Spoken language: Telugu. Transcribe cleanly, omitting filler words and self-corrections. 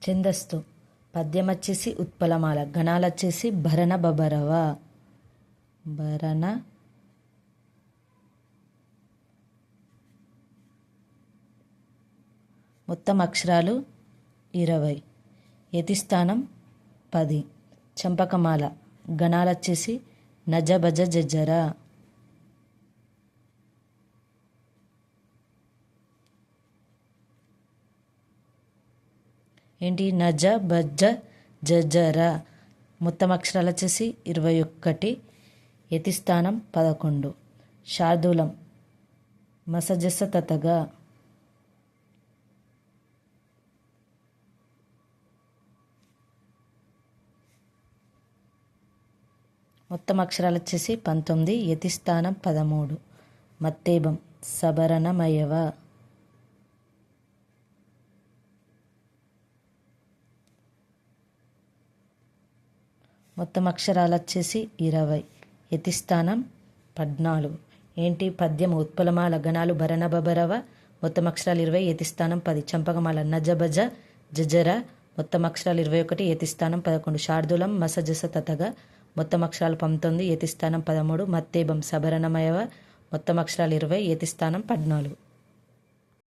ఛందస్సు పద్యం వచ్చేసి ఉత్పలమాల, గణాలు వచ్చేసి భరణ బభరవ. భరణ మొత్తం అక్షరాలు 20. యతిస్థానం 10. చంపకమాల గణాలు వచ్చేసి నజ భజ జజర. ఏంటి నజ భజ జజర. మొత్తం అక్షరాలు వచ్చేసి 21. యతిస్థానం 11. శార్దూలం మసజస తతగా. మొత్తం అక్షరాలు వచ్చేసి 19. యతిస్థానం 13. మత్తేబం సబరణమయవ. మొత్తం అక్షరాలు వచ్చేసి 20. యతిస్థానం 14. ఏంటి పద్యం ఉత్పలమాల గణాలు భరణ బభరవ. మొత్తం అక్షరాలు 20. యతిస్థానం 10. చంపకమాల నజభజ జజర. మొత్తం అక్షరాలు 21. యతిస్థానం 11. శార్దూలం మసజస తతగా. మొత్తం అక్షరాలు 19. యతిస్థానం 13. మత్తేబం సబరణమయవ. మొత్తం అక్షరాలు 20. యతిస్థానం 14.